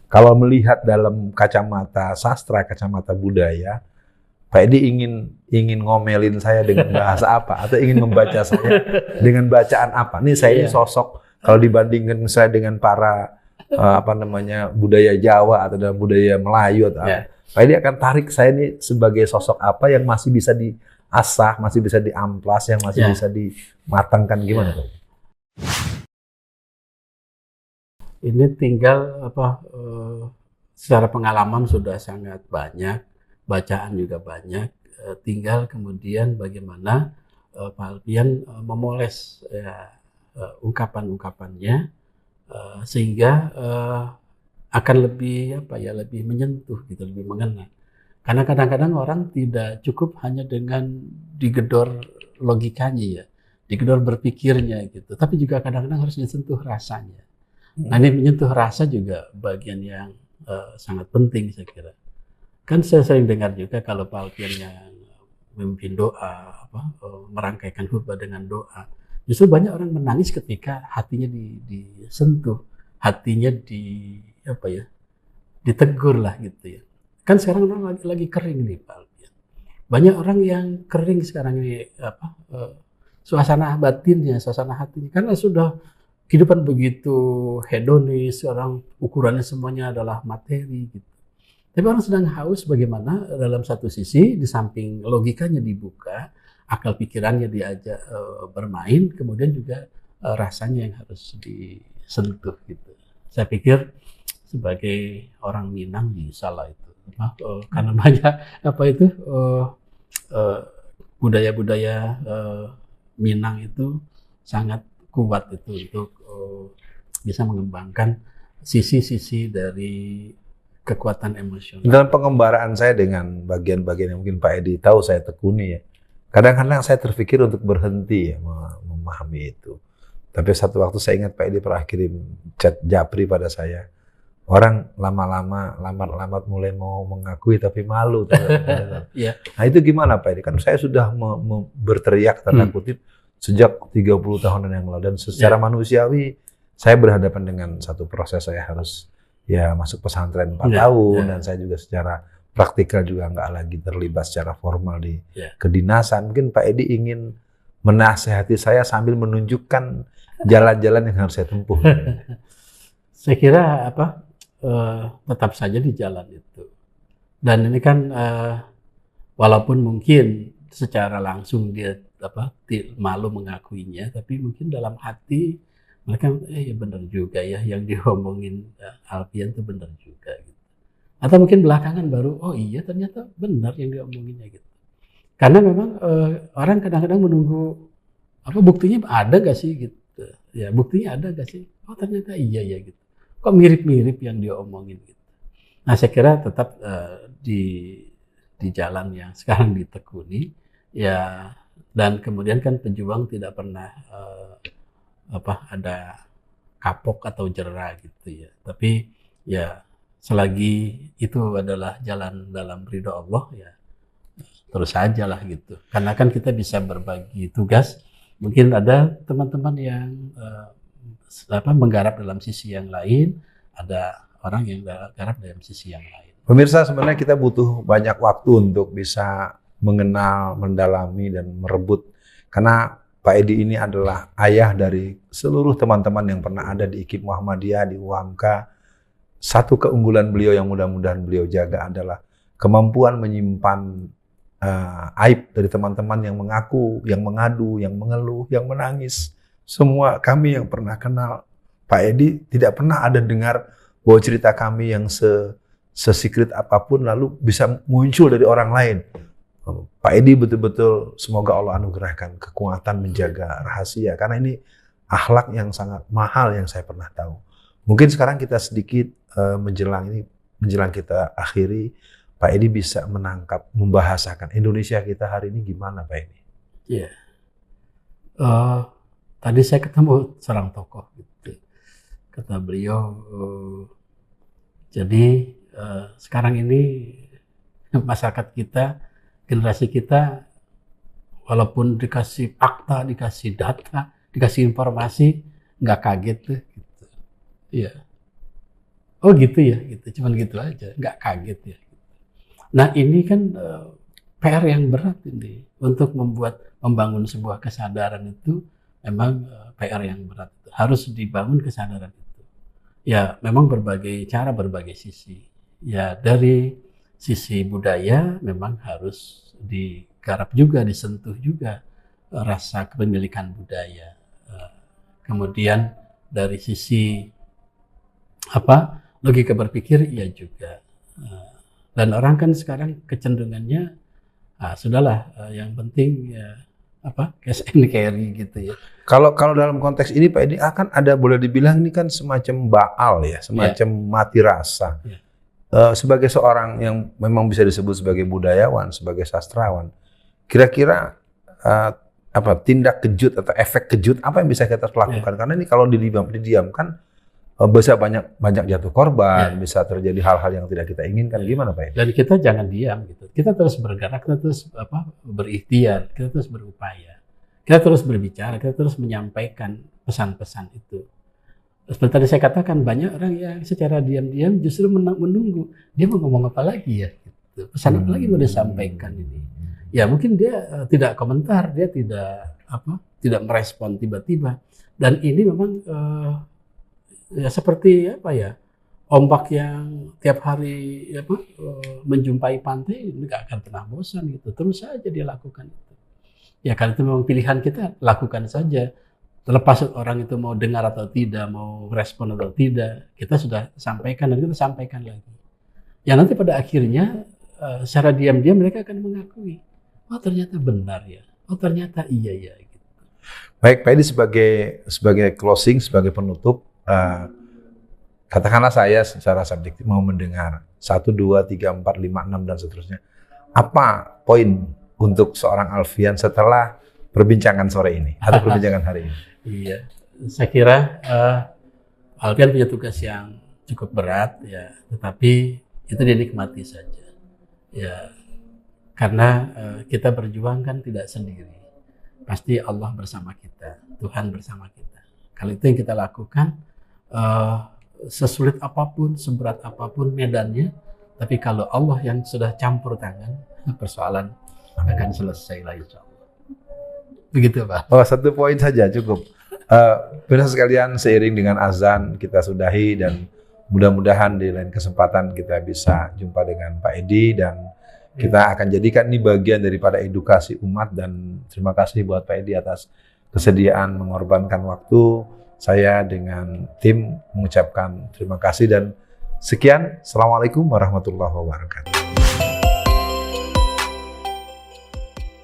Kalau melihat dalam kacamata sastra, kacamata budaya, Pak Edi ingin ngomelin saya dengan bahasa apa, atau ingin membaca saya dengan bacaan apa? Nih saya ini sosok kalau dibandingkan misalnya dengan para budaya Jawa atau dalam budaya Melayu atau apa, Pak Edi akan tarik saya ini sebagai sosok apa yang masih bisa diasah, masih bisa diamplas, yang masih bisa dimatangkan, gimana Pak? Ini tinggal secara pengalaman sudah sangat banyak, bacaan juga banyak, tinggal kemudian bagaimana Pak Alfian memoles ungkapan-ungkapannya sehingga akan lebih lebih menyentuh gitu, lebih mengena. Karena kadang-kadang orang tidak cukup hanya dengan digedor logikanya digedor berpikirnya gitu, tapi juga kadang-kadang harus disentuh rasanya. Nah, ini menyentuh rasa juga bagian yang sangat penting saya kira. Kan saya sering dengar juga kalau Pak Alfian yang memimpin doa, merangkaikan khutbah dengan doa, justru banyak orang menangis ketika hatinya disentuh, hatinya ditegur lah gitu ya. Kan sekarang orang lagi kering nih Pak Alfian. Banyak orang yang kering sekarang ini suasana batinnya, suasana hatinya, karena sudah kehidupan begitu hedonis, orang ukurannya semuanya adalah materi gitu. Tapi orang sedang haus bagaimana dalam satu sisi di samping logikanya dibuka, akal pikirannya diajak bermain, kemudian juga rasanya yang harus disentuh gitu. Saya pikir sebagai orang Minang bisa lah itu, karena banyak budaya-budaya Minang itu sangat kuat itu untuk bisa mengembangkan sisi-sisi dari kekuatan emosional. Dalam pengembaraan saya dengan bagian-bagian yang mungkin Pak Edi tahu saya tekuni ya, kadang-kadang saya terpikir untuk berhenti ya memahami itu. Tapi satu waktu saya ingat Pak Edi pernah kirim chat japri pada saya. Orang lama-lama lambat-lambat mulai mau mengakui tapi malu. Nah itu gimana Pak Edi? Kan saya sudah berteriak tanda kutip sejak 30 tahunan yang lalu, dan secara manusiawi saya berhadapan dengan satu proses, saya harus masuk pesantren 4 tahun dan saya juga secara praktikal juga nggak lagi terlibat secara formal di kedinasan. Mungkin Pak Edi ingin menasehati saya sambil menunjukkan jalan-jalan yang harus saya tempuh. Saya kira tetap saja di jalan itu. Dan ini kan walaupun mungkin secara langsung dia malu mengakuinya, tapi mungkin dalam hati mereka ya benar juga ya yang diomongin Alfian itu benar juga gitu. Atau mungkin belakangan baru oh iya ternyata benar yang diomonginnya gitu. Karena memang orang kadang-kadang menunggu buktinya ada gak sih gitu. Ya buktinya ada gak sih? Oh ternyata iya ya gitu. Kok mirip-mirip yang diomongin gitu. Nah saya kira tetap di jalan yang sekarang ditekuni ya. Dan kemudian kan pejuang tidak pernah ada kapok atau jera gitu ya. Tapi ya selagi itu adalah jalan dalam ridho Allah ya terus saja lah gitu. Karena kan kita bisa berbagi tugas. Mungkin ada teman-teman yang menggarap dalam sisi yang lain, ada orang yang garap dalam sisi yang lain. Pemirsa, sebenarnya kita butuh banyak waktu untuk bisa mengenal, mendalami, dan merebut. Karena Pak Edi ini adalah ayah dari seluruh teman-teman yang pernah ada di IKIP Muhammadiyah, di UHAMKA. Satu keunggulan beliau yang mudah-mudahan beliau jaga adalah kemampuan menyimpan aib dari teman-teman yang mengaku, yang mengadu, yang mengeluh, yang menangis. Semua kami yang pernah kenal Pak Edi tidak pernah ada dengar bahwa cerita kami yang sesikret apapun lalu bisa muncul dari orang lain. Pak Edi betul-betul semoga Allah anugerahkan kekuatan menjaga rahasia, karena ini akhlak yang sangat mahal yang saya pernah tahu. Mungkin sekarang kita sedikit menjelang kita akhiri, Pak Edi bisa menangkap, membahasakan Indonesia kita hari ini gimana Pak Edi? Iya. Tadi saya ketemu seorang tokoh gitu. Kata beliau, jadi sekarang ini masyarakat kita, generasi kita, walaupun dikasih fakta, dikasih data, dikasih informasi, nggak kaget tuh. Gitu. Iya. oh gitu ya, gitu, cuman gitu aja, nggak kaget ya. Nah ini kan PR yang berat ini untuk membangun sebuah kesadaran itu memang PR yang berat. Harus dibangun kesadaran itu. Ya memang berbagai cara, berbagai sisi. Ya dari sisi budaya memang harus digarap juga, disentuh juga rasa kepemilikan budaya. Kemudian dari sisi logika berpikir ya juga. Dan orang kan sekarang kecenderungannya sudahlah, yang penting ya cash and carry gitu ya. Kalau dalam konteks ini Pak Edi akan ada, boleh dibilang ini kan semacam baal ya, semacam mati rasa. Sebagai seorang yang memang bisa disebut sebagai budayawan, sebagai sastrawan, kira-kira tindak kejut atau efek kejut apa yang bisa kita lakukan? Karena ini kalau didiamkan bisa banyak jatuh korban, bisa terjadi hal-hal yang tidak kita inginkan. Gimana Pak Edi? Dan kita jangan diam gitu. Kita terus bergerak, kita terus berikhtiar, kita terus berupaya. Kita terus berbicara, kita terus menyampaikan pesan-pesan itu. Seperti tadi saya katakan, banyak orang yang secara diam-diam justru menunggu. Dia mau ngomong apa lagi ya? Gitu. Pesan apa lagi mau disampaikan ini? Ya mungkin dia tidak komentar, dia tidak merespon tiba-tiba. Dan ini memang ya seperti ombak yang tiap hari menjumpai pantai, nggak akan pernah bosan gitu. Terus saja dia lakukan itu. Ya kalau itu memang pilihan kita, lakukan saja. Terlepas orang itu mau dengar atau tidak, mau respon atau tidak, kita sudah sampaikan dan kita sampaikan lagi. Ya nanti pada akhirnya secara diam-diam mereka akan mengakui, oh ternyata benar ya, oh ternyata iya ya. Gitu. Baik Pak Edi, sebagai closing, sebagai penutup, katakanlah saya secara subjektif mau mendengar 1, 2, 3, 4, 5, 6 dan seterusnya. Apa poin untuk seorang Alfian setelah perbincangan sore ini atau perbincangan hari ini? Iya, saya kira Alfian punya tugas yang cukup berat ya, tetapi itu dinikmati saja. Ya, karena kita berjuang kan tidak sendiri. Pasti Allah bersama kita, Tuhan bersama kita. Kalau itu yang kita lakukan, sesulit apapun, seberat apapun medannya, tapi kalau Allah yang sudah campur tangan, persoalan akan selesai lah insya Allah. Begitu Pak. Oh, 1 poin saja cukup. Pemirsa sekalian, seiring dengan azan kita sudahi dan mudah-mudahan di lain kesempatan kita bisa jumpa dengan Pak Edi dan kita akan jadikan ini bagian daripada edukasi umat. Dan terima kasih buat Pak Edi atas kesediaan mengorbankan waktu. Saya dengan tim mengucapkan terima kasih dan sekian. Assalamualaikum warahmatullahi wabarakatuh.